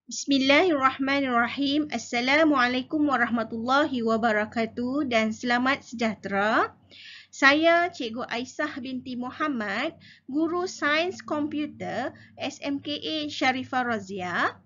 Bismillahirrahmanirrahim. Assalamualaikum warahmatullahi wabarakatuh dan selamat sejahtera. Saya Cikgu Aisyah binti Muhammad, Guru Sains Komputer SMKA Sharifah Razia.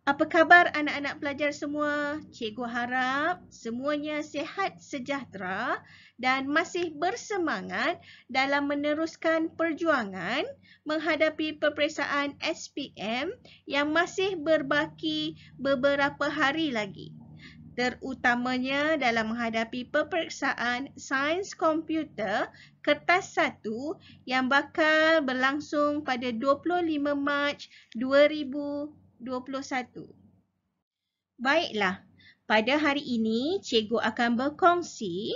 Apa khabar anak-anak pelajar semua? Cikgu harap semuanya sihat sejahtera dan masih bersemangat dalam meneruskan perjuangan menghadapi peperiksaan SPM yang masih berbaki beberapa hari lagi. Terutamanya dalam menghadapi peperiksaan Sains Komputer Kertas 1 yang bakal berlangsung pada 25 Mac 2021. Baiklah, pada hari ini cikgu akan berkongsi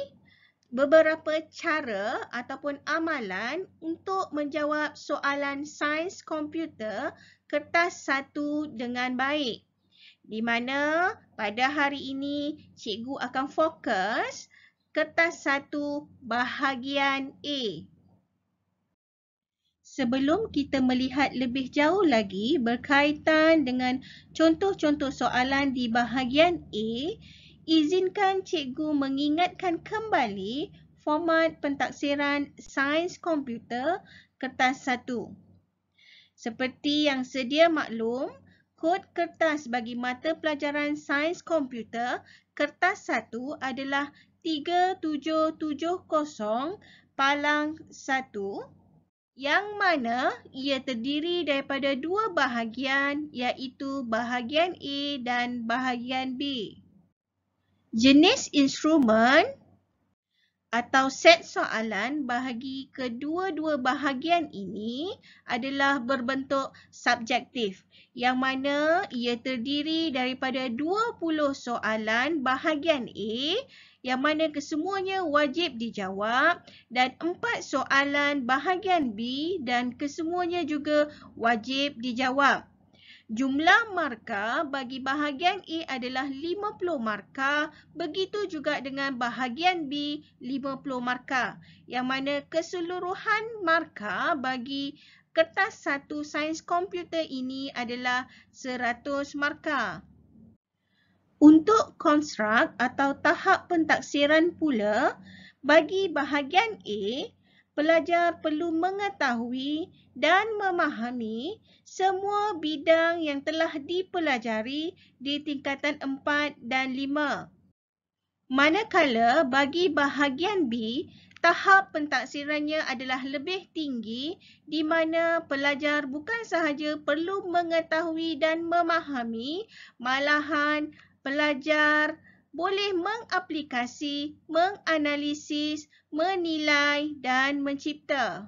beberapa cara ataupun amalan untuk menjawab soalan sains komputer kertas 1 dengan baik. Di mana pada hari ini cikgu akan fokus kertas 1 bahagian A. Sebelum kita melihat lebih jauh lagi berkaitan dengan contoh-contoh soalan di bahagian A, izinkan cikgu mengingatkan kembali format pentaksiran sains komputer kertas 1. Seperti yang sedia maklum, kod kertas bagi mata pelajaran sains komputer kertas 1 adalah 3770-1, yang mana ia terdiri daripada dua bahagian iaitu bahagian A dan bahagian B. Jenis instrumen atau set soalan bahagi kedua-dua bahagian ini adalah berbentuk subjektif yang mana ia terdiri daripada 20 soalan bahagian A yang mana kesemuanya wajib dijawab dan 4 soalan bahagian B dan kesemuanya juga wajib dijawab. Jumlah markah bagi bahagian A adalah 50 markah, begitu juga dengan bahagian B 50 markah, yang mana keseluruhan markah bagi kertas 1 sains komputer ini adalah 100 markah. Untuk konstruk atau tahap pentaksiran pula, bagi bahagian A, pelajar perlu mengetahui dan memahami semua bidang yang telah dipelajari di tingkatan 4 dan 5. Manakala bagi bahagian B, tahap pentaksirannya adalah lebih tinggi di mana pelajar bukan sahaja perlu mengetahui dan memahami, malahan pelajar boleh mengaplikasi, menganalisis, menilai dan mencipta.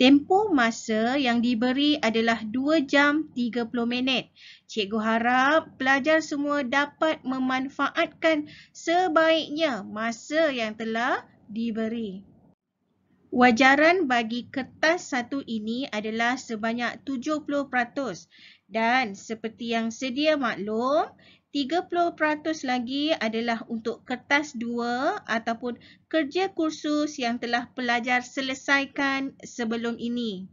Tempoh masa yang diberi adalah 2 jam 30 minit. Cikgu harap pelajar semua dapat memanfaatkan sebaiknya masa yang telah diberi. Wajaran bagi kertas 1 ini adalah sebanyak 70% dan seperti yang sedia maklum, 30% lagi adalah untuk kertas 2 ataupun kerja kursus yang telah pelajar selesaikan sebelum ini.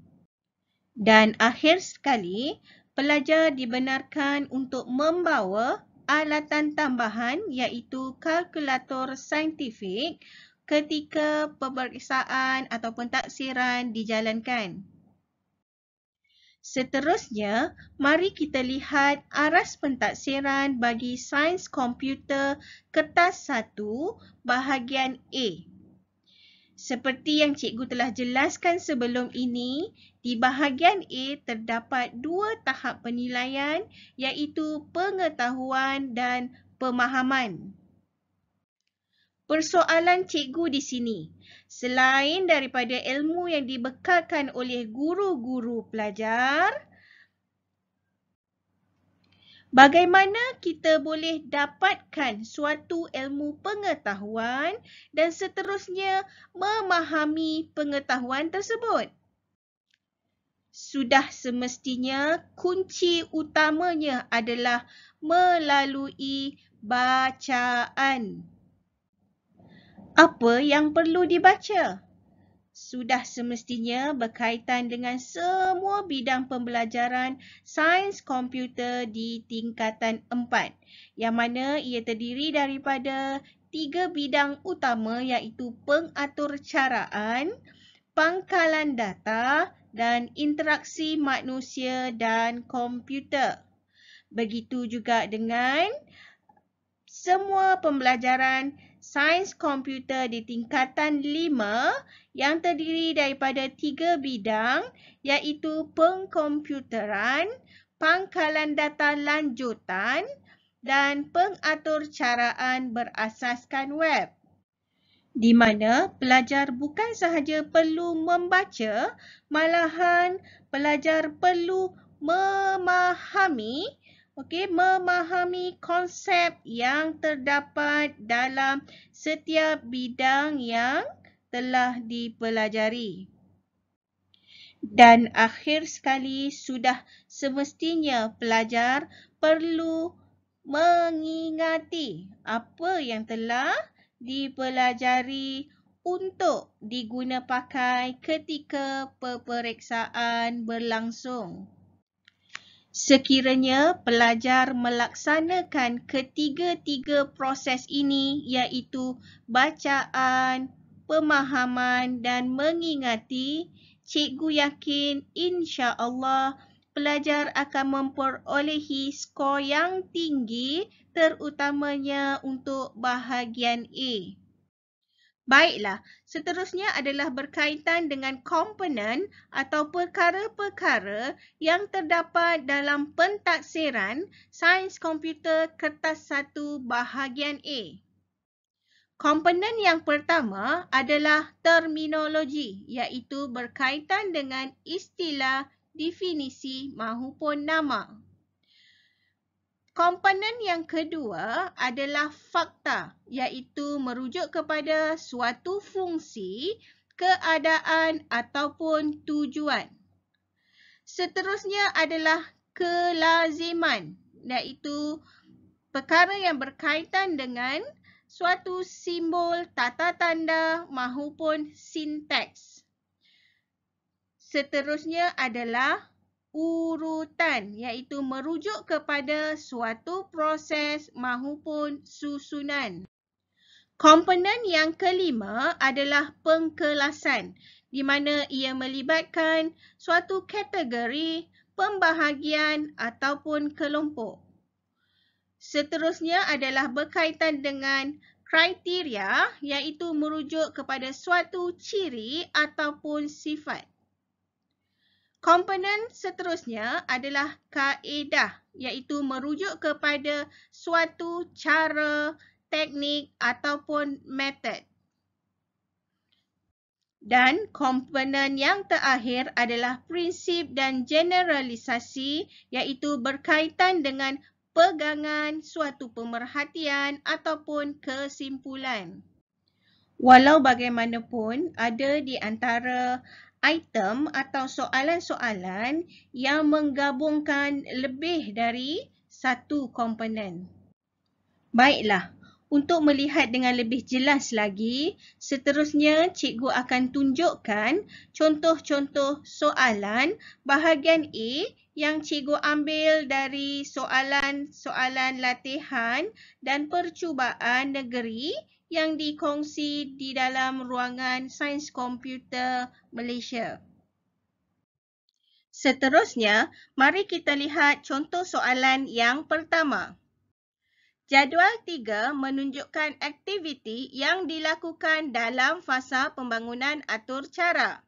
Dan akhir sekali, pelajar dibenarkan untuk membawa alatan tambahan iaitu kalkulator saintifik ketika peperiksaan ataupun taksiran dijalankan. Seterusnya, mari kita lihat aras pentaksiran bagi sains komputer kertas 1 bahagian A. Seperti yang cikgu telah jelaskan sebelum ini, di bahagian A terdapat 2 tahap penilaian iaitu pengetahuan dan pemahaman. Persoalan cikgu di sini, selain daripada ilmu yang dibekalkan oleh guru-guru pelajar, bagaimana kita boleh dapatkan suatu ilmu pengetahuan dan seterusnya memahami pengetahuan tersebut? Sudah semestinya kunci utamanya adalah melalui bacaan. Apa yang perlu dibaca? sudah semestinya berkaitan dengan semua bidang pembelajaran sains komputer di tingkatan 4, yang mana ia terdiri daripada 3 bidang utama iaitu pengaturcaraan, pangkalan data dan interaksi manusia dan komputer. Begitu juga dengan semua pembelajaran sains komputer di tingkatan 5 yang terdiri daripada 3 bidang iaitu pengkomputeran, pangkalan data lanjutan dan pengaturcaraan berasaskan web. Di mana pelajar bukan sahaja perlu membaca, malahan pelajar perlu memahami konsep yang terdapat dalam setiap bidang yang telah dipelajari. Dan akhir sekali, sudah semestinya pelajar perlu mengingati apa yang telah dipelajari untuk diguna pakai ketika peperiksaan berlangsung. Sekiranya pelajar melaksanakan ketiga-tiga proses ini iaitu bacaan, pemahaman dan mengingati, cikgu yakin insya-Allah pelajar akan memperolehi skor yang tinggi terutamanya untuk bahagian A. Baiklah, seterusnya adalah berkaitan dengan komponen atau perkara-perkara yang terdapat dalam pentaksiran sains komputer kertas 1 bahagian A. Komponen yang pertama adalah terminologi, iaitu berkaitan dengan istilah, definisi mahupun nama. Komponen yang kedua adalah fakta, iaitu merujuk kepada suatu fungsi, keadaan ataupun tujuan. Seterusnya adalah kelaziman, iaitu perkara yang berkaitan dengan suatu simbol, tata tanda mahupun sinteks. Seterusnya adalah urutan, iaitu merujuk kepada suatu proses mahupun susunan. Komponen yang kelima adalah pengkelasan, di mana ia melibatkan suatu kategori, pembahagian ataupun kelompok. Seterusnya adalah berkaitan dengan kriteria, iaitu merujuk kepada suatu ciri ataupun sifat. Komponen seterusnya adalah kaedah, iaitu merujuk kepada suatu cara, teknik ataupun metod. Dan komponen yang terakhir adalah prinsip dan generalisasi, iaitu berkaitan dengan pegangan suatu pemerhatian ataupun kesimpulan. Walau bagaimanapun, ada di antara item atau soalan-soalan yang menggabungkan lebih dari satu komponen. Baiklah, untuk melihat dengan lebih jelas lagi, seterusnya cikgu akan tunjukkan contoh-contoh soalan bahagian A yang cikgu ambil dari soalan-soalan latihan dan percubaan negeri yang dikongsi di dalam ruangan Sains Komputer Malaysia. Seterusnya, mari kita lihat contoh soalan yang pertama. Jadual 3 menunjukkan aktiviti yang dilakukan dalam fasa pembangunan atur cara.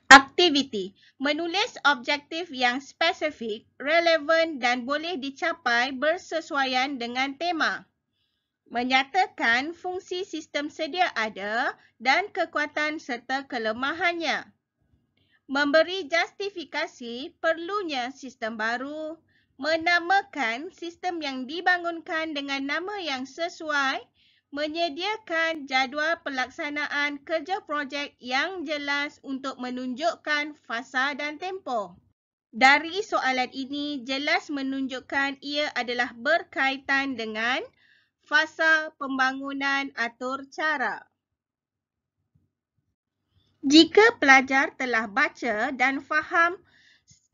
Aktiviti: menulis objektif yang spesifik, relevan dan boleh dicapai bersesuaian dengan tema. Menyatakan fungsi sistem sedia ada dan kekuatan serta kelemahannya. Memberi justifikasi perlunya sistem baru. Menamakan sistem yang dibangunkan dengan nama yang sesuai. Menyediakan jadual pelaksanaan kerja projek yang jelas untuk menunjukkan fasa dan tempoh. Dari soalan ini jelas menunjukkan ia adalah berkaitan dengan fasa pembangunan atur cara. Jika pelajar telah baca dan faham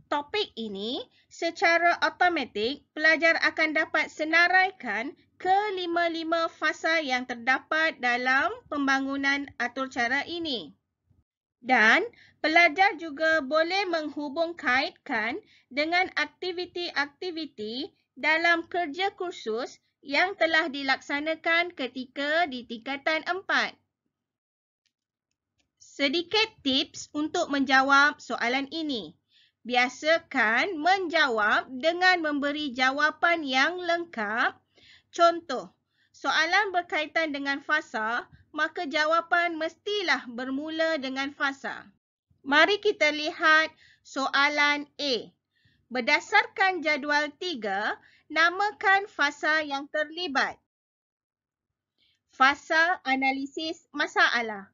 topik ini, secara automatik pelajar akan dapat senaraikan kelima-lima fasa yang terdapat dalam pembangunan atur cara ini. Dan pelajar juga boleh menghubung kaitkan dengan aktiviti-aktiviti dalam kerja kursus yang telah dilaksanakan ketika di tingkatan 4. Sedikit tips untuk menjawab soalan ini. Biasakan menjawab dengan memberi jawapan yang lengkap. Contoh, soalan berkaitan dengan fasa, maka jawapan mestilah bermula dengan fasa. Mari kita lihat soalan A. Berdasarkan jadual 3, namakan fasa yang terlibat. Fasa analisis masalah.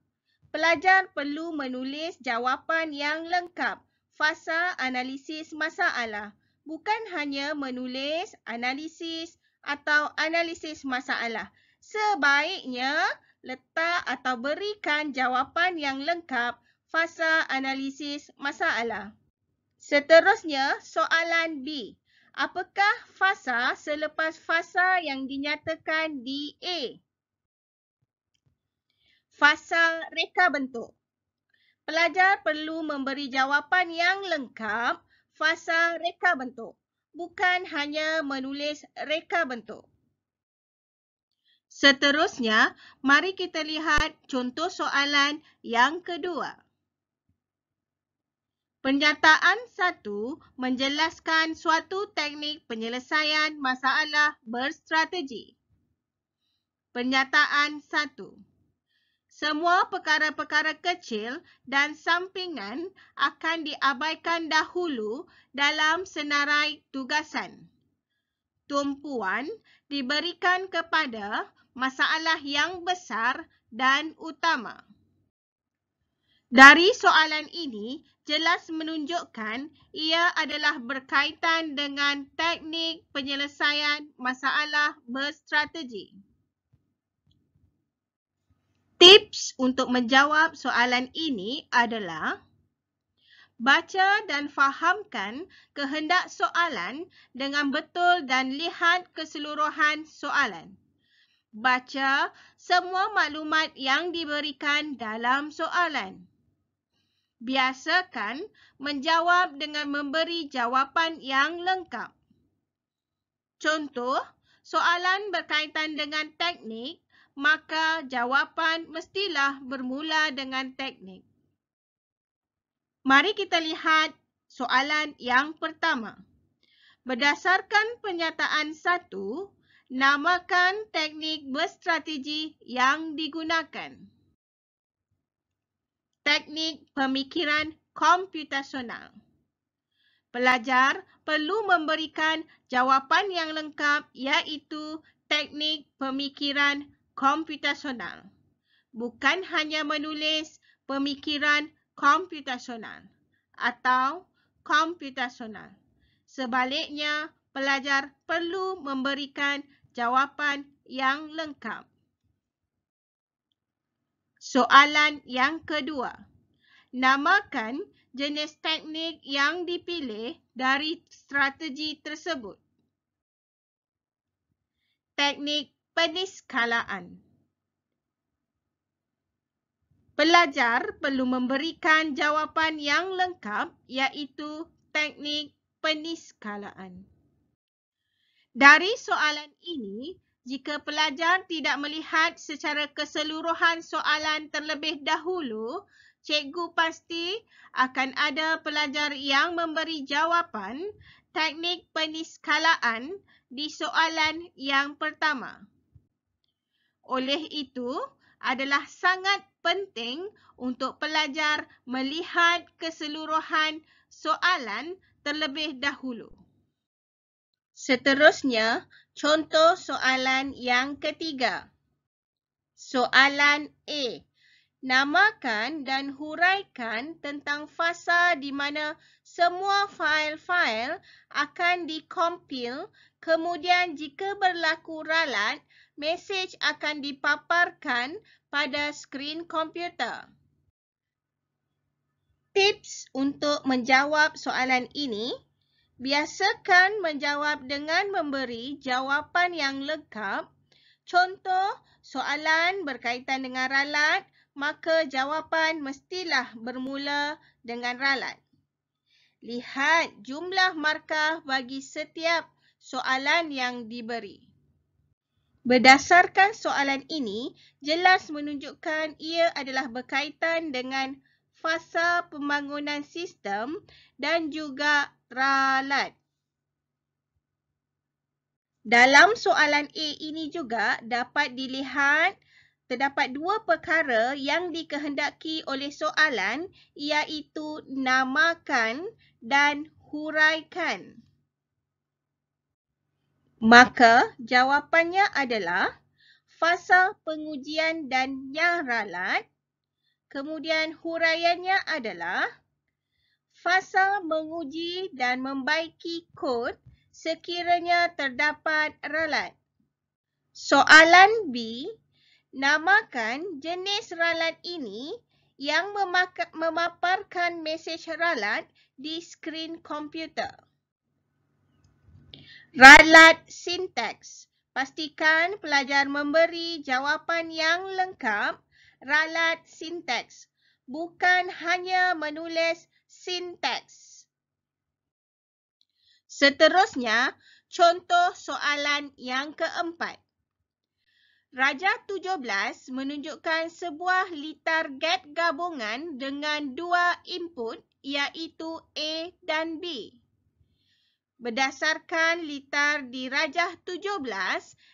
Pelajar perlu menulis jawapan yang lengkap. Fasa analisis masalah. Bukan hanya menulis analisis atau analisis masalah. Sebaiknya letak atau berikan jawapan yang lengkap fasa analisis masalah. Seterusnya, soalan B. Apakah fasa selepas fasa yang dinyatakan di A? Fasa reka bentuk. Pelajar perlu memberi jawapan yang lengkap fasa reka bentuk, bukan hanya menulis reka bentuk. Seterusnya, mari kita lihat contoh soalan yang kedua. Pernyataan 1 menjelaskan suatu teknik penyelesaian masalah berstrategi. Pernyataan 1. Semua perkara-perkara kecil dan sampingan akan diabaikan dahulu dalam senarai tugasan. Tumpuan diberikan kepada masalah yang besar dan utama. Dari soalan ini, jelas menunjukkan ia adalah berkaitan dengan teknik penyelesaian masalah berstrategi. Tips untuk menjawab soalan ini adalah baca dan fahamkan kehendak soalan dengan betul dan lihat keseluruhan soalan. Baca semua maklumat yang diberikan dalam soalan. Biasakan menjawab dengan memberi jawapan yang lengkap. Contoh, soalan berkaitan dengan teknik, maka jawapan mestilah bermula dengan teknik. Mari kita lihat soalan yang pertama. Berdasarkan pernyataan 1, namakan teknik berstrategi yang digunakan. Teknik pemikiran komputasional. Pelajar perlu memberikan jawapan yang lengkap iaitu teknik pemikiran komputasional. Bukan hanya menulis pemikiran komputasional atau komputasional. Sebaliknya, pelajar perlu memberikan jawapan yang lengkap. Soalan yang kedua. Namakan jenis teknik yang dipilih dari strategi tersebut. Teknik peniskalaan. Pelajar perlu memberikan jawapan yang lengkap iaitu teknik peniskalaan. Dari soalan ini, jika pelajar tidak melihat secara keseluruhan soalan terlebih dahulu, cikgu pasti akan ada pelajar yang memberi jawapan teknik peniskalaan di soalan yang pertama. Oleh itu, adalah sangat penting untuk pelajar melihat keseluruhan soalan terlebih dahulu. Seterusnya, contoh soalan yang ketiga. Soalan A. Namakan dan huraikan tentang fasa di mana semua fail-fail akan dikompil, kemudian jika berlaku ralat, mesej akan dipaparkan pada skrin komputer. Tips untuk menjawab soalan ini, biasakan menjawab dengan memberi jawapan yang lengkap. Contoh, soalan berkaitan dengan ralat, maka jawapan mestilah bermula dengan ralat. Lihat jumlah markah bagi setiap soalan yang diberi. Berdasarkan soalan ini, jelas menunjukkan ia adalah berkaitan dengan fasa pembangunan sistem dan juga ralat. Dalam soalan A ini juga dapat dilihat terdapat dua perkara yang dikehendaki oleh soalan, iaitu namakan dan huraikan. Maka jawapannya adalah fasa pengujian dan yang ralat. Kemudian huraiannya adalah fasa menguji dan membaiki kod sekiranya terdapat ralat. Soalan B, namakan jenis ralat ini yang memaparkan mesej ralat di skrin komputer. Ralat sintaks. Pastikan pelajar memberi jawapan yang lengkap. Ralat sintaks, bukan hanya menulis sintaks. Seterusnya, contoh soalan yang keempat. Rajah 17 menunjukkan sebuah litar get gabungan dengan dua input, iaitu A dan B. Berdasarkan litar di rajah 17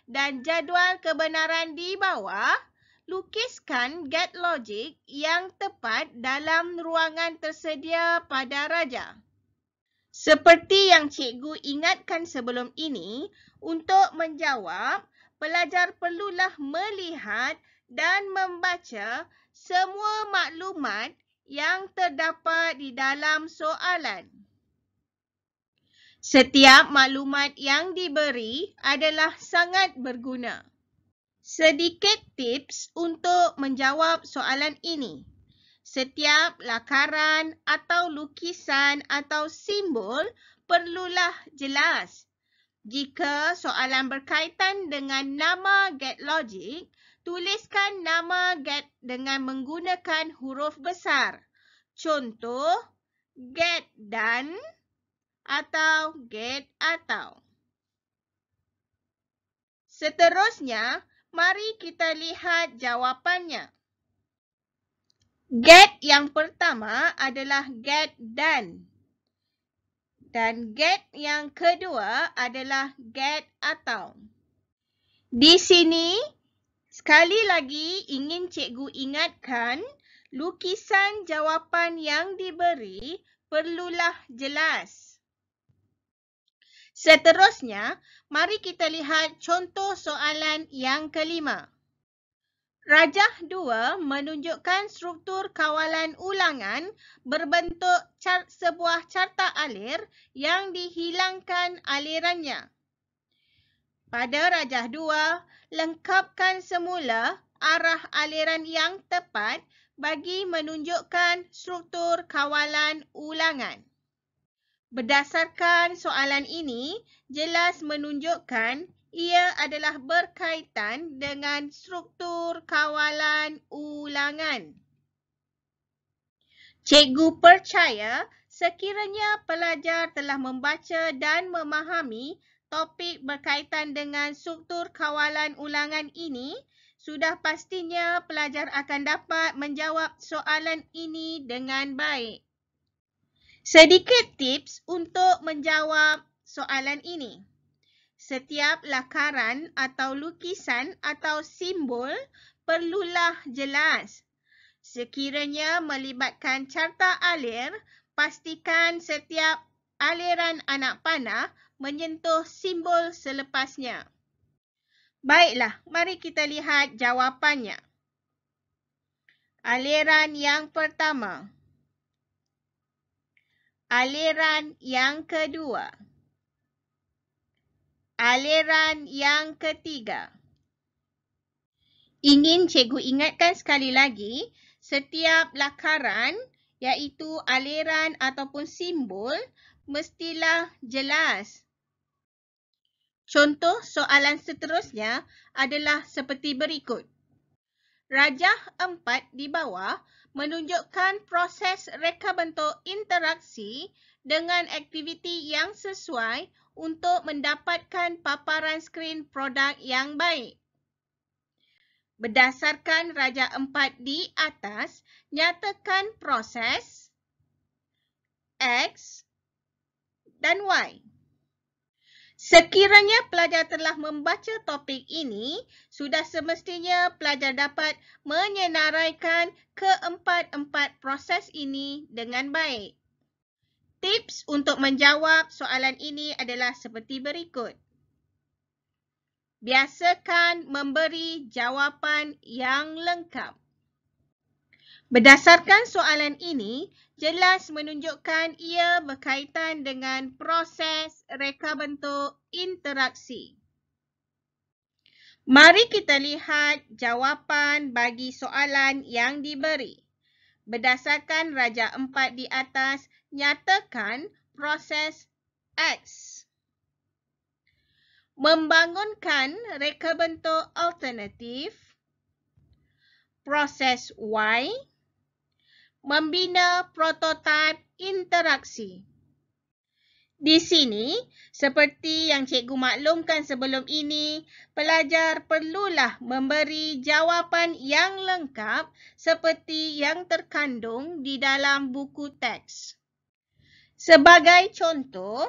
dan jadual kebenaran di bawah, lukiskan get logik yang tepat dalam ruangan tersedia pada rajah. Seperti yang cikgu ingatkan sebelum ini, untuk menjawab, pelajar perlulah melihat dan membaca semua maklumat yang terdapat di dalam soalan. Setiap maklumat yang diberi adalah sangat berguna. Sedikit tips untuk menjawab soalan ini. Setiap lakaran atau lukisan atau simbol perlulah jelas. Jika soalan berkaitan dengan nama get logik, tuliskan nama get dengan menggunakan huruf besar. Contoh, get dan atau get atau. Seterusnya, mari kita lihat jawapannya. Get yang pertama adalah get dan get yang kedua adalah get atau. Di sini, sekali lagi ingin cikgu ingatkan, lukisan jawapan yang diberi perlulah jelas. Seterusnya, mari kita lihat contoh soalan yang kelima. Rajah 2 menunjukkan struktur kawalan ulangan berbentuk sebuah carta alir yang dihilangkan alirannya. Pada rajah 2, lengkapkan semula arah aliran yang tepat bagi menunjukkan struktur kawalan ulangan. Berdasarkan soalan ini, jelas menunjukkan ia adalah berkaitan dengan struktur kawalan ulangan. Cikgu percaya sekiranya pelajar telah membaca dan memahami topik berkaitan dengan struktur kawalan ulangan ini, sudah pastinya pelajar akan dapat menjawab soalan ini dengan baik. Sedikit tips untuk menjawab soalan ini. Setiap lakaran atau lukisan atau simbol perlulah jelas. Sekiranya melibatkan carta alir, pastikan setiap aliran anak panah menyentuh simbol selepasnya. Baiklah, mari kita lihat jawapannya. Aliran yang pertama. Aliran yang kedua. Aliran yang ketiga. Ingin cikgu ingatkan sekali lagi, setiap lakaran iaitu aliran ataupun simbol, mestilah jelas. Contoh soalan seterusnya adalah seperti berikut. Rajah 4 di bawah menunjukkan proses reka bentuk interaksi dengan aktiviti yang sesuai untuk mendapatkan paparan skrin produk yang baik. Berdasarkan rajah 4 di atas, nyatakan proses X dan Y. Sekiranya pelajar telah membaca topik ini, sudah semestinya pelajar dapat menyenaraikan keempat-empat proses ini dengan baik. Tips untuk menjawab soalan ini adalah seperti berikut. Biasakan memberi jawapan yang lengkap. Berdasarkan soalan ini, jelas menunjukkan ia berkaitan dengan proses reka bentuk interaksi. Mari kita lihat jawapan bagi soalan yang diberi. Berdasarkan rajah 4 di atas, nyatakan proses X. Membangunkan reka bentuk alternatif. Proses Y. Membina prototipe interaksi. Di sini, seperti yang cikgu maklumkan sebelum ini, pelajar perlulah memberi jawapan yang lengkap seperti yang terkandung di dalam buku teks. Sebagai contoh,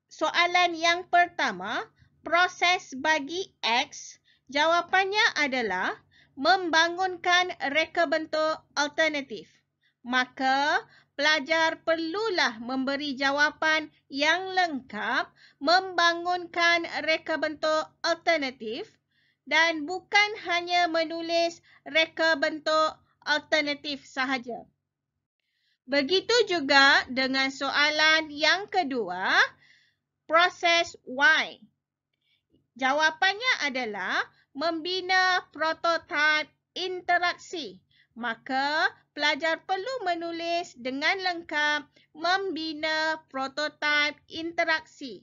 soalan yang pertama, proses bagi X, jawapannya adalah membangunkan reka bentuk alternatif. Maka, pelajar perlulah memberi jawapan yang lengkap membangunkan reka bentuk alternatif dan bukan hanya menulis reka bentuk alternatif sahaja. Begitu juga dengan soalan yang kedua, proses Y. Jawapannya adalah membina prototipe interaksi. Maka, pelajar perlu menulis dengan lengkap membina prototipe interaksi.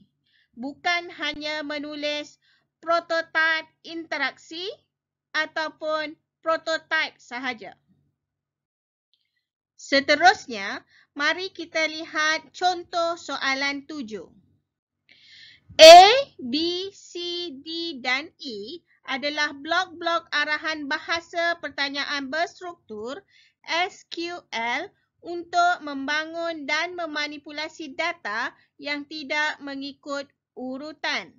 Bukan hanya menulis prototipe interaksi ataupun prototipe sahaja. Seterusnya, mari kita lihat contoh soalan 7. A, B, C, D dan E adalah blok-blok arahan bahasa pertanyaan berstruktur SQL untuk membangun dan memanipulasi data yang tidak mengikut urutan.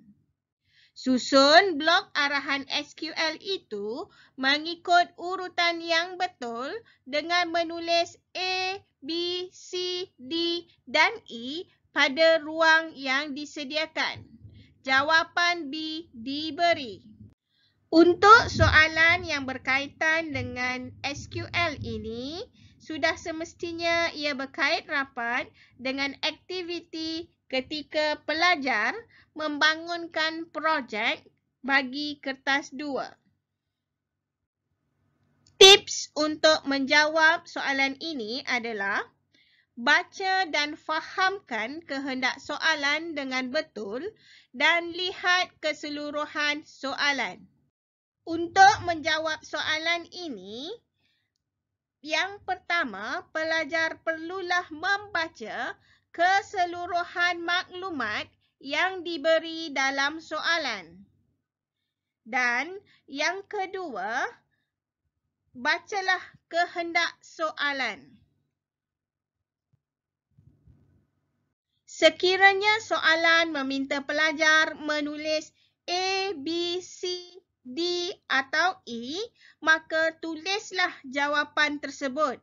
Susun blok arahan SQL itu mengikut urutan yang betul dengan menulis A, B, C, D dan E pada ruang yang disediakan. Jawapan B diberi. Untuk soalan yang berkaitan dengan SQL ini, sudah semestinya ia berkait rapat dengan aktiviti ketika pelajar membangunkan projek bagi kertas 2. Tips untuk menjawab soalan ini adalah baca dan fahamkan kehendak soalan dengan betul dan lihat keseluruhan soalan. Untuk menjawab soalan ini, yang pertama, pelajar perlulah membaca keseluruhan maklumat yang diberi dalam soalan. Dan yang kedua, bacalah kehendak soalan. Sekiranya soalan meminta pelajar menulis A, B, C, D atau E, maka tulislah jawapan tersebut.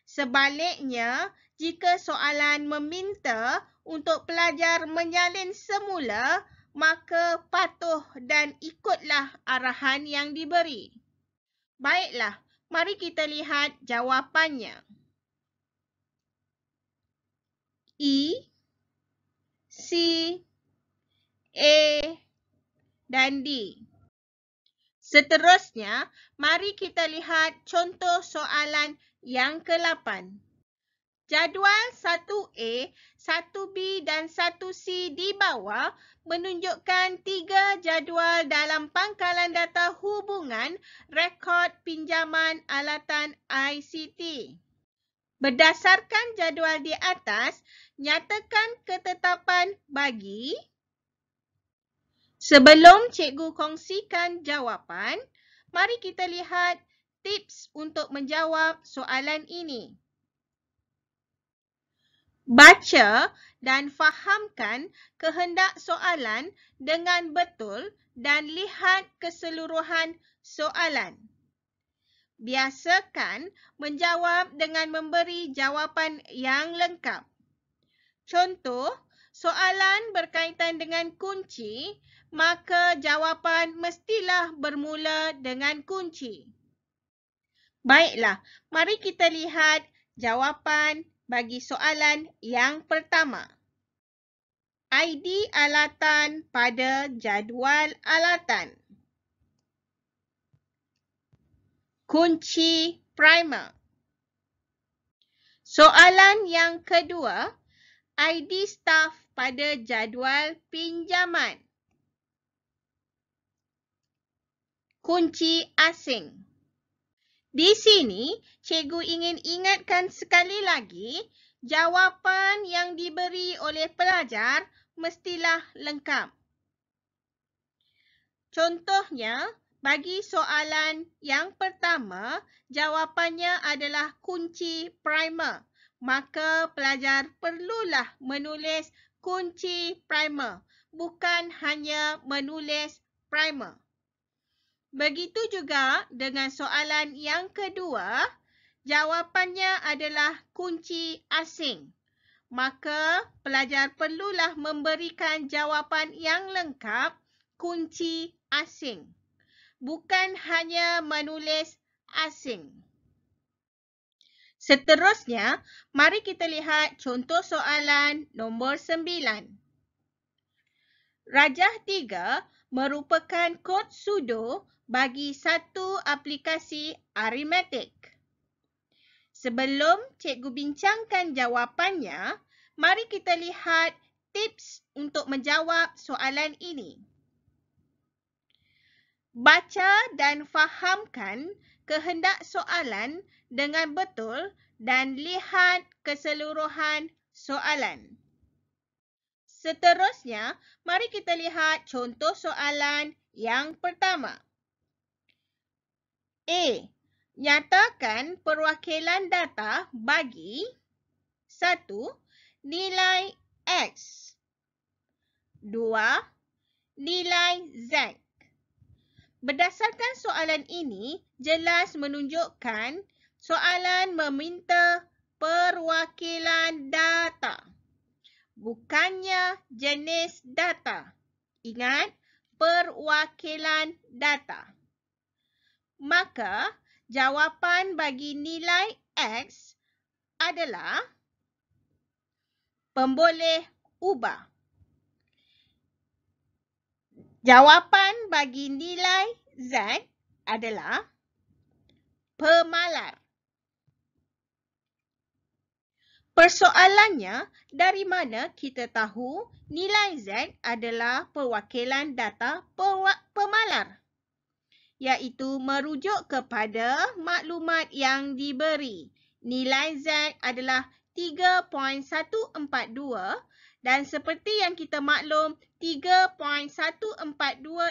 Sebaliknya, jika soalan meminta untuk pelajar menyalin semula, maka patuh dan ikutlah arahan yang diberi. Baiklah, mari kita lihat jawapannya. E, C, A dan D. Seterusnya, mari kita lihat contoh soalan yang ke-8. Jadual 1A, 1B dan 1C di bawah menunjukkan 3 jadual dalam pangkalan data hubungan rekod pinjaman alatan ICT. Berdasarkan jadual di atas, nyatakan ketetapan bagi. Sebelum cikgu kongsikan jawapan, mari kita lihat tips untuk menjawab soalan ini. Baca dan fahamkan kehendak soalan dengan betul dan lihat keseluruhan soalan. Biasakan menjawab dengan memberi jawapan yang lengkap. Contoh, soalan berkaitan dengan kunci, maka jawapan mestilah bermula dengan kunci. Baiklah, mari kita lihat jawapan bagi soalan yang pertama. ID alatan pada jadual alatan. Kunci primer. Soalan yang kedua, ID staf pada jadual pinjaman. Kunci asing. Di sini, cikgu ingin ingatkan sekali lagi, jawapan yang diberi oleh pelajar mestilah lengkap. Contohnya, bagi soalan yang pertama, jawapannya adalah kunci primer. Maka pelajar perlulah menulis kunci primer, bukan hanya menulis primer. Begitu juga dengan soalan yang kedua, jawapannya adalah kunci asing. Maka pelajar perlulah memberikan jawapan yang lengkap, kunci asing. Bukan hanya menulis asing. Seterusnya, mari kita lihat contoh soalan nombor 9. Rajah 3 merupakan kod sudo bagi satu aplikasi aritmetik. Sebelum cikgu bincangkan jawapannya, mari kita lihat tips untuk menjawab soalan ini. Baca dan fahamkan kehendak soalan dengan betul dan lihat keseluruhan soalan. Seterusnya, mari kita lihat contoh soalan yang pertama. A. Nyatakan perwakilan data bagi 1. Nilai X 2. Nilai Z. Berdasarkan soalan ini, jelas menunjukkan soalan meminta perwakilan data, bukannya jenis data. Ingat, perwakilan data. Maka, jawapan bagi nilai X adalah pemboleh ubah. Jawapan bagi nilai Z adalah pemalar. Persoalannya, dari mana kita tahu nilai Z adalah perwakilan data pemalar? Iaitu merujuk kepada maklumat yang diberi. Nilai Z adalah 3.142 dan seperti yang kita maklum, 3.142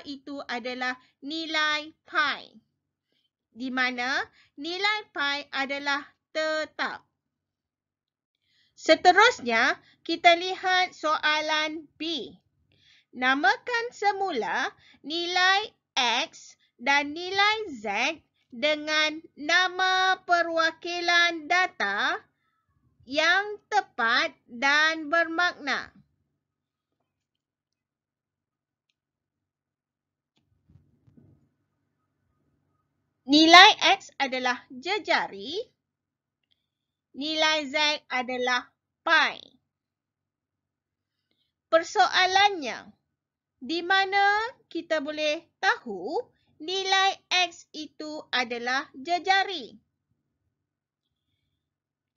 itu adalah nilai pi. Di mana nilai pi adalah tetap. Seterusnya, kita lihat soalan B. Namakan semula nilai X dan nilai Z dengan nama perwakilan data yang tepat dan bermakna. Nilai X adalah jejari, nilai Z adalah pi. Persoalannya, di mana kita boleh tahu nilai X itu adalah jejari.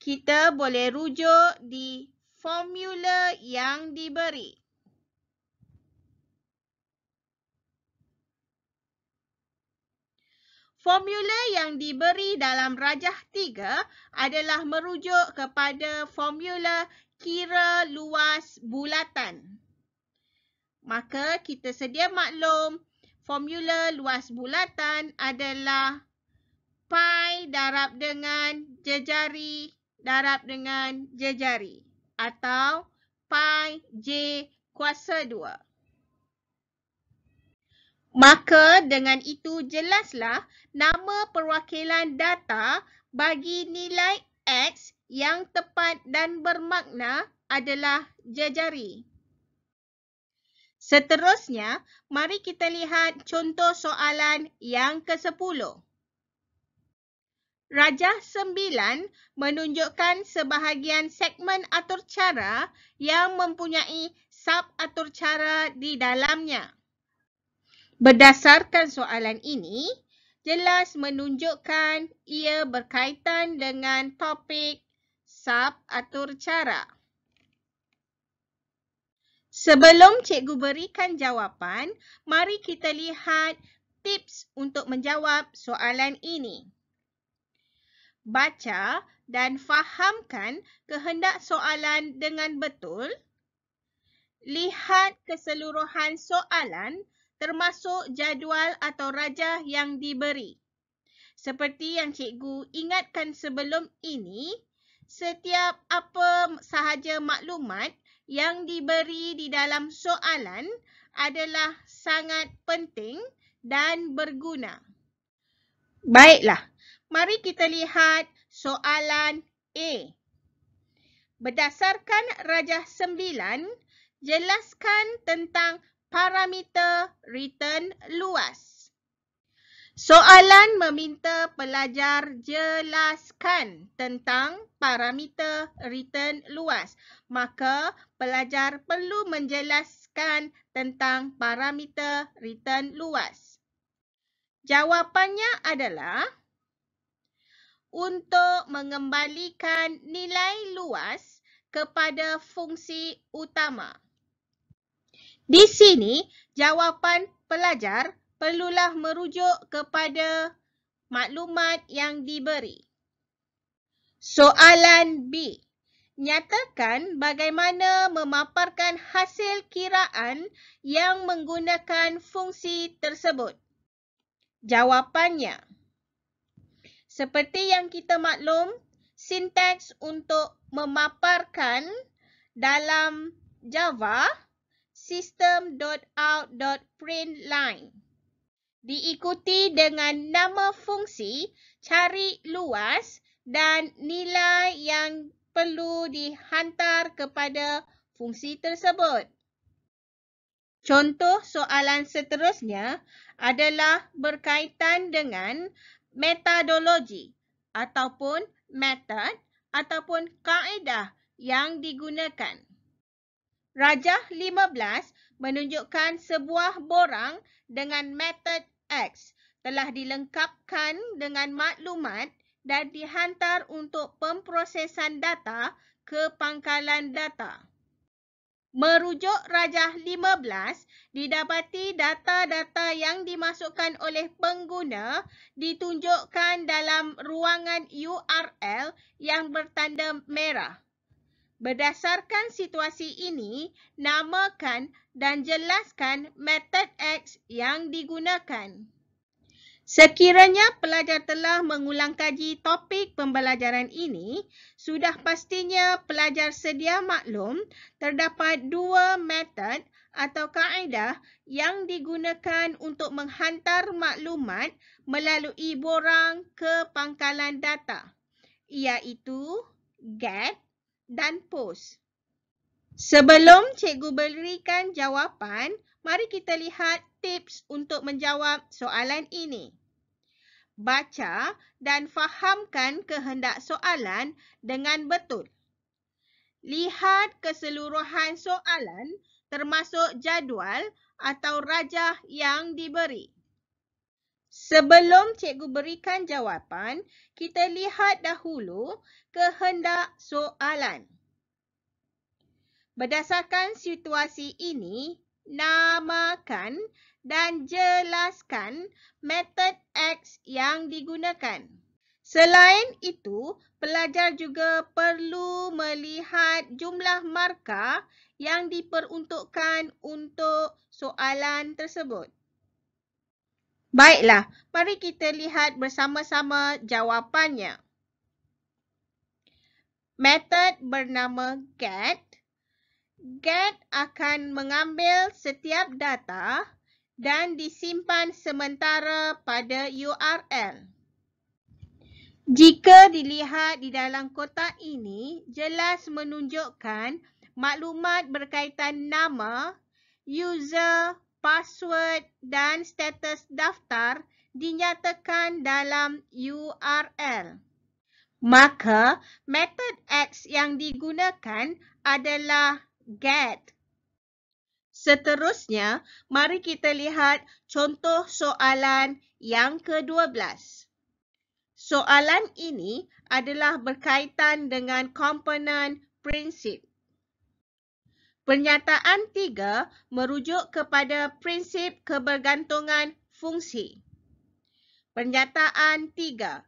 Kita boleh rujuk di formula yang diberi. Formula yang diberi dalam rajah 3 adalah merujuk kepada formula kira luas bulatan. Maka kita sedia maklum formula luas bulatan adalah pi darab dengan jejari darab dengan jejari atau pi j kuasa 2. Maka dengan itu jelaslah nama perwakilan data bagi nilai X yang tepat dan bermakna adalah jejari. Seterusnya, mari kita lihat contoh soalan yang ke-10. Rajah 9 menunjukkan sebahagian segmen aturcara yang mempunyai sub-aturcara di dalamnya. Berdasarkan soalan ini, jelas menunjukkan ia berkaitan dengan topik sub-aturcara. Sebelum cikgu berikan jawapan, mari kita lihat tips untuk menjawab soalan ini. Baca dan fahamkan kehendak soalan dengan betul. Lihat keseluruhan soalan termasuk jadual atau rajah yang diberi. Seperti yang cikgu ingatkan sebelum ini, setiap apa sahaja maklumat yang diberi di dalam soalan adalah sangat penting dan berguna. Baiklah, mari kita lihat soalan A. Berdasarkan rajah 9, jelaskan tentang parameter return luas. Soalan meminta pelajar jelaskan tentang parameter return luas. Maka pelajar perlu menjelaskan tentang parameter return luas. Jawapannya adalah untuk mengembalikan nilai luas kepada fungsi utama. Di sini, jawapan pelajar perlulah merujuk kepada maklumat yang diberi. Soalan B. Nyatakan bagaimana memaparkan hasil kiraan yang menggunakan fungsi tersebut. Jawapannya, seperti yang kita maklum, sintaks untuk memaparkan dalam Java, system.out.println. Diikuti dengan nama fungsi, cari luas dan nilai yang perlu dihantar kepada fungsi tersebut. Contoh soalan seterusnya adalah berkaitan dengan metodologi ataupun metod ataupun kaedah yang digunakan. Rajah 15 menunjukkan sebuah borang dengan metod X telah dilengkapkan dengan maklumat dan dihantar untuk pemprosesan data ke pangkalan data. Merujuk rajah 15, didapati data-data yang dimasukkan oleh pengguna ditunjukkan dalam ruangan URL yang bertanda merah. Berdasarkan situasi ini, namakan dan jelaskan metod X yang digunakan. Sekiranya pelajar telah mengulang kaji topik pembelajaran ini, sudah pastinya pelajar sedia maklum terdapat dua metod atau kaedah yang digunakan untuk menghantar maklumat melalui borang ke pangkalan data, iaitu get dan post. Sebelum cikgu berikan jawapan, mari kita lihat tips untuk menjawab soalan ini. Baca dan fahamkan kehendak soalan dengan betul. Lihat keseluruhan soalan termasuk jadual atau rajah yang diberi. Sebelum cikgu berikan jawapan, kita lihat dahulu kehendak soalan. Berdasarkan situasi ini, namakan dan jelaskan metod X yang digunakan. Selain itu, pelajar juga perlu melihat jumlah markah yang diperuntukkan untuk soalan tersebut. Baiklah, mari kita lihat bersama-sama jawapannya. Metod bernama get. Get akan mengambil setiap data dan disimpan sementara pada URL. Jika dilihat di dalam kotak ini, jelas menunjukkan maklumat berkaitan nama, user, password dan status daftar dinyatakan dalam URL. Maka, metod X yang digunakan adalah get. Seterusnya, mari kita lihat contoh soalan yang ke-12. Soalan ini adalah berkaitan dengan komponen prinsip. Pernyataan 3 merujuk kepada prinsip kebergantungan fungsi. Pernyataan 3.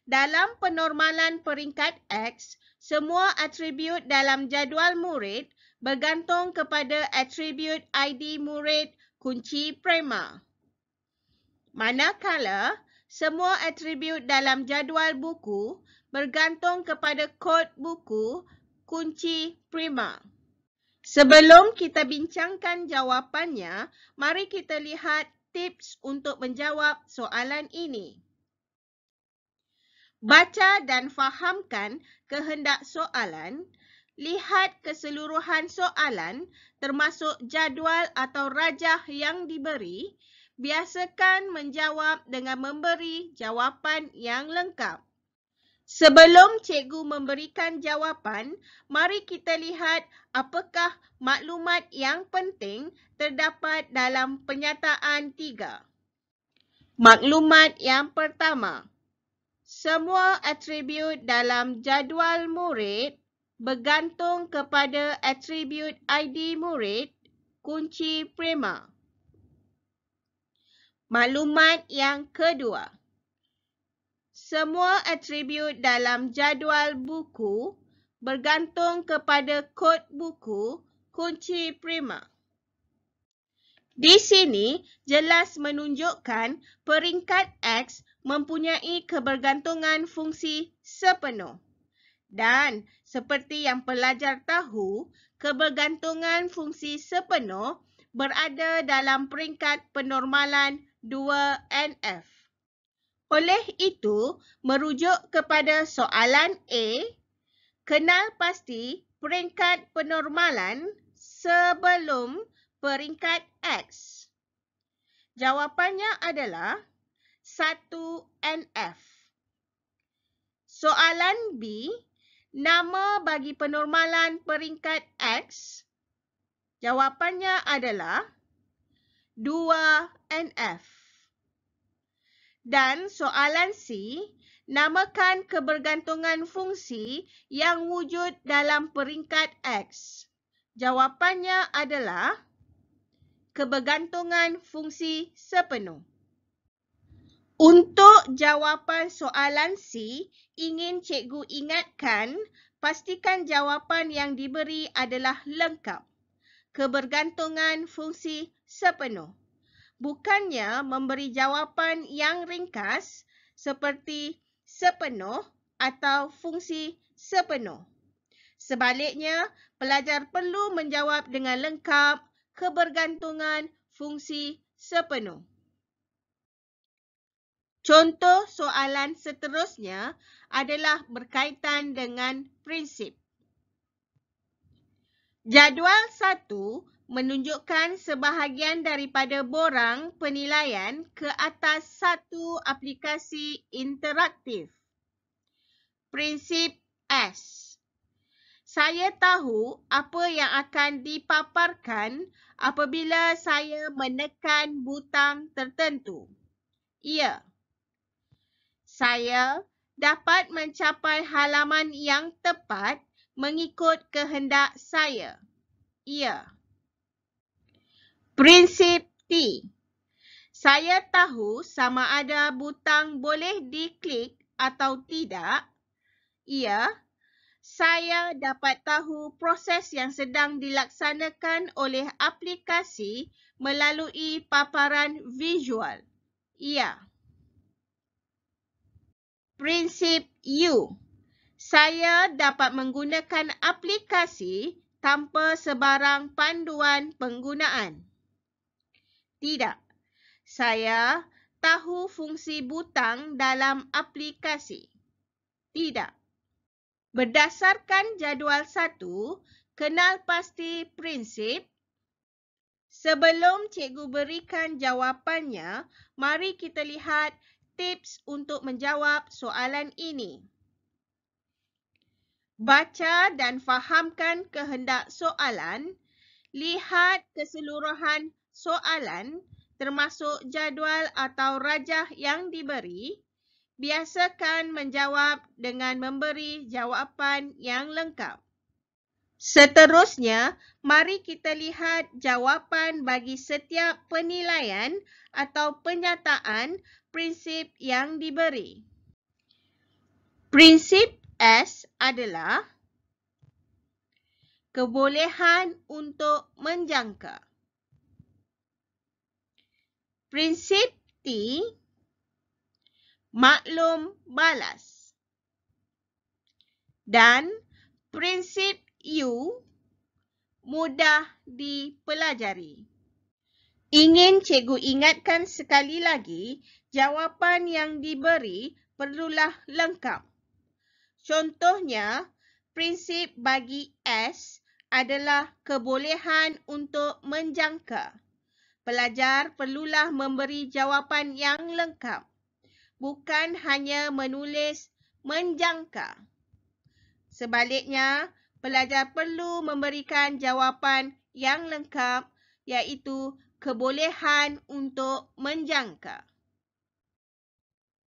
Dalam penormalan peringkat X, semua atribut dalam jadual murid bergantung kepada atribut ID murid kunci prima. Manakala, semua atribut dalam jadual buku bergantung kepada kod buku kunci prima. Sebelum kita bincangkan jawapannya, mari kita lihat tips untuk menjawab soalan ini. Baca dan fahamkan kehendak soalan, lihat keseluruhan soalan termasuk jadual atau rajah yang diberi, biasakan menjawab dengan memberi jawapan yang lengkap. Sebelum cikgu memberikan jawapan, mari kita lihat apakah maklumat yang penting terdapat dalam pernyataan 3. Maklumat yang pertama. Semua atribut dalam jadual murid bergantung kepada atribut ID murid kunci prima. Maklumat yang kedua. Semua atribut dalam jadual buku bergantung kepada kod buku kunci prima. Di sini jelas menunjukkan peringkat X mempunyai kebergantungan fungsi sepenuh. Dan seperti yang pelajar tahu, kebergantungan fungsi sepenuh berada dalam peringkat penormalan 2NF. Oleh itu, merujuk kepada soalan A, kenal pasti peringkat penormalan sebelum peringkat X. Jawapannya adalah 1NF. Soalan B, nama bagi penormalan peringkat X. Jawapannya adalah 2NF. Dan soalan C, namakan kebergantungan fungsi yang wujud dalam peringkat X. Jawapannya adalah kebergantungan fungsi sepenuh. Untuk jawapan soalan C, ingin cikgu ingatkan, pastikan jawapan yang diberi adalah lengkap. Kebergantungan fungsi sepenuh. Bukannya memberi jawapan yang ringkas seperti sepenuh atau fungsi sepenuh. Sebaliknya, pelajar perlu menjawab dengan lengkap kebergantungan fungsi sepenuh. Contoh soalan seterusnya adalah berkaitan dengan prinsip. Jadual 1 menunjukkan sebahagian daripada borang penilaian ke atas satu aplikasi interaktif. Prinsip S. Saya tahu apa yang akan dipaparkan apabila saya menekan butang tertentu. Ya. Saya dapat mencapai halaman yang tepat mengikut kehendak saya. Ya. Prinsip T. Saya tahu sama ada butang boleh diklik atau tidak. Ya. Saya dapat tahu proses yang sedang dilaksanakan oleh aplikasi melalui paparan visual. Ya. Prinsip U. Saya dapat menggunakan aplikasi tanpa sebarang panduan penggunaan. Tidak. Saya tahu fungsi butang dalam aplikasi. Tidak. Berdasarkan jadual 1, kenal pasti prinsip. Sebelum cikgu berikan jawapannya, mari kita lihat tips untuk menjawab soalan ini. Baca dan fahamkan kehendak soalan. Lihat keseluruhan soalan termasuk jadual atau rajah yang diberi. Biasakan menjawab dengan memberi jawapan yang lengkap. Seterusnya, mari kita lihat jawapan bagi setiap penilaian atau penyataan prinsip yang diberi. Prinsip S adalah kebolehan untuk menjangka. Prinsip T, maklum balas. Dan prinsip U, mudah dipelajari. Ingin cikgu ingatkan sekali lagi, jawapan yang diberi perlulah lengkap. Contohnya, prinsip bagi S adalah kebolehan untuk menjangka. Pelajar perlulah memberi jawapan yang lengkap, bukan hanya menulis menjangka. Sebaliknya, pelajar perlu memberikan jawapan yang lengkap, iaitu kebolehan untuk menjangka.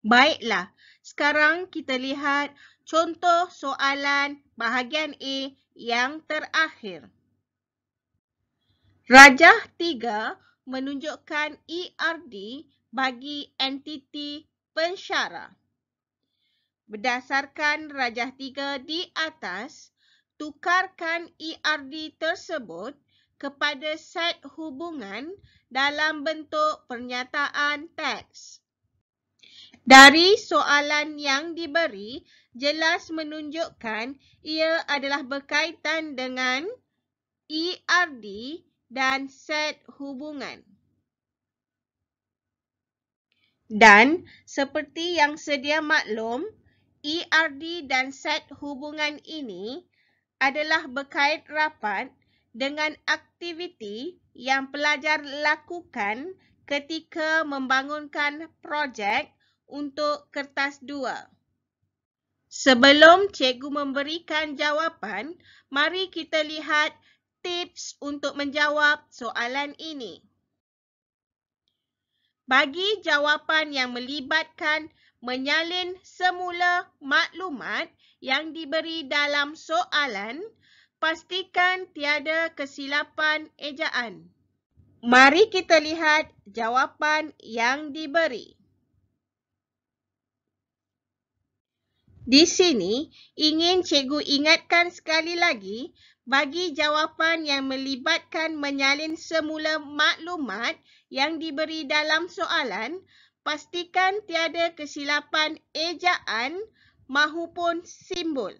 Baiklah, sekarang kita lihat contoh soalan bahagian A yang terakhir. Rajah 3 menunjukkan ERD bagi entiti pensyarah. Berdasarkan rajah 3 di atas, tukarkan ERD tersebut kepada set hubungan dalam bentuk pernyataan teks. Dari soalan yang diberi, jelas menunjukkan ia adalah berkaitan dengan ERD dan set hubungan. Dan seperti yang sedia maklum, ERD dan set hubungan ini adalah berkait rapat dengan aktiviti yang pelajar lakukan ketika membangunkan projek untuk kertas 2. Sebelum cikgu memberikan jawapan, mari kita lihat tips untuk menjawab soalan ini. Bagi jawapan yang melibatkan menyalin semula maklumat yang diberi dalam soalan, pastikan tiada kesilapan ejaan. Mari kita lihat jawapan yang diberi. Di sini, ingin cikgu ingatkan sekali lagi, bagi jawapan yang melibatkan menyalin semula maklumat yang diberi dalam soalan, pastikan tiada kesilapan ejaan mahupun simbol.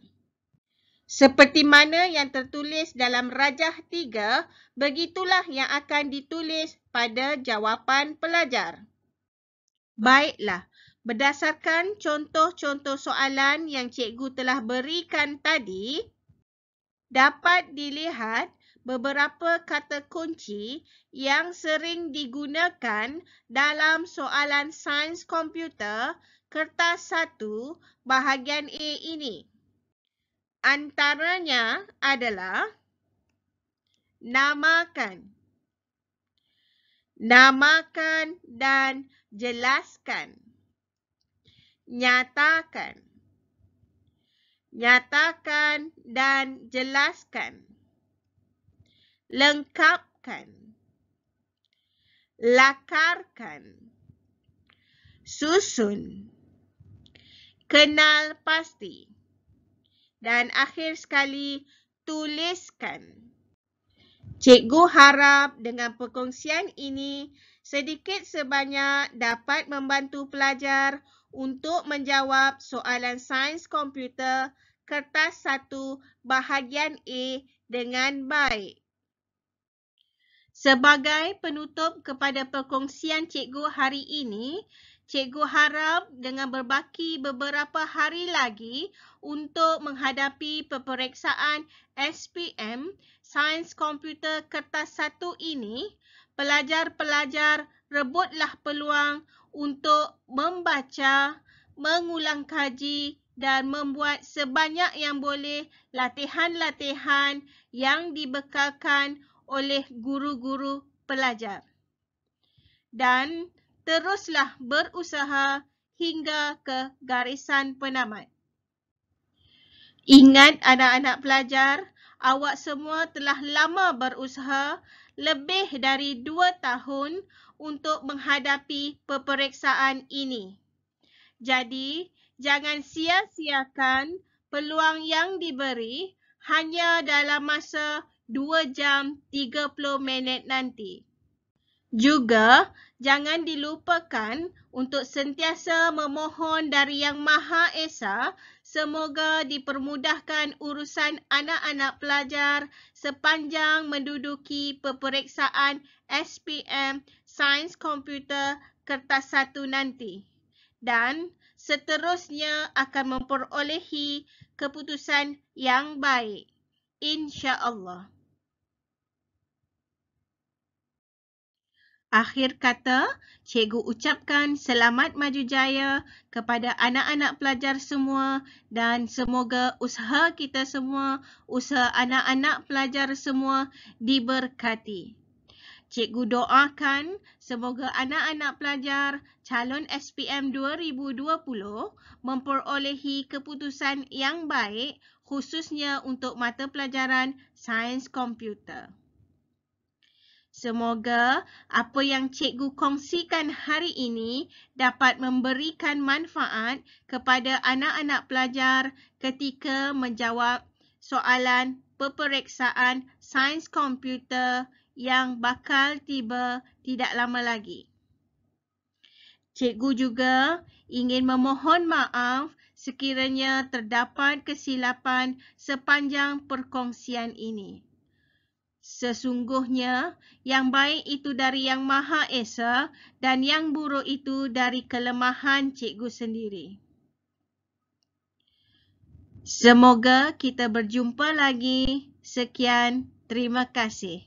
Seperti mana yang tertulis dalam rajah 3, begitulah yang akan ditulis pada jawapan pelajar. Baiklah, berdasarkan contoh-contoh soalan yang cikgu telah berikan tadi, dapat dilihat beberapa kata kunci yang sering digunakan dalam soalan sains komputer kertas 1 bahagian A ini. Antaranya adalah namakan, namakan dan jelaskan, nyatakan, nyatakan dan jelaskan, lengkapkan, lakarkan, susun, kenal pasti, dan akhir sekali, tuliskan. Cikgu harap dengan perkongsian ini sedikit sebanyak dapat membantu pelajar untuk menjawab soalan sains komputer kertas 1 bahagian A dengan baik. Sebagai penutup kepada perkongsian cikgu hari ini, cikgu harap dengan berbaki beberapa hari lagi untuk menghadapi peperiksaan SPM Sains Komputer Kertas 1 ini, pelajar-pelajar rebutlah peluang untuk membaca, mengulang kaji dan membuat sebanyak yang boleh latihan-latihan yang dibekalkan oleh guru-guru pelajar. Dan teruslah berusaha hingga ke garisan penamat. Ingat anak-anak pelajar, awak semua telah lama berusaha lebih dari 2 tahun untuk menghadapi peperiksaan ini. Jadi, jangan sia-siakan peluang yang diberi hanya dalam masa 2 jam 30 minit nanti. Juga, jangan dilupakan untuk sentiasa memohon dari Yang Maha Esa semoga dipermudahkan urusan anak-anak pelajar sepanjang menduduki peperiksaan SPM Sains Komputer Kertas 1 nanti. Dan seterusnya akan memperolehi keputusan yang baik. InsyaAllah. Akhir kata, cikgu ucapkan selamat maju jaya kepada anak-anak pelajar semua dan semoga usaha kita semua, usaha anak-anak pelajar semua diberkati. Cikgu doakan semoga anak-anak pelajar calon SPM 2020 memperolehi keputusan yang baik khususnya untuk mata pelajaran sains komputer. Semoga apa yang cikgu kongsikan hari ini dapat memberikan manfaat kepada anak-anak pelajar ketika menjawab soalan peperiksaan sains komputer yang bakal tiba tidak lama lagi. Cikgu juga ingin memohon maaf sekiranya terdapat kesilapan sepanjang perkongsian ini. Sesungguhnya, yang baik itu dari Yang Maha Esa dan yang buruk itu dari kelemahan cikgu sendiri. Semoga kita berjumpa lagi. Sekian, terima kasih.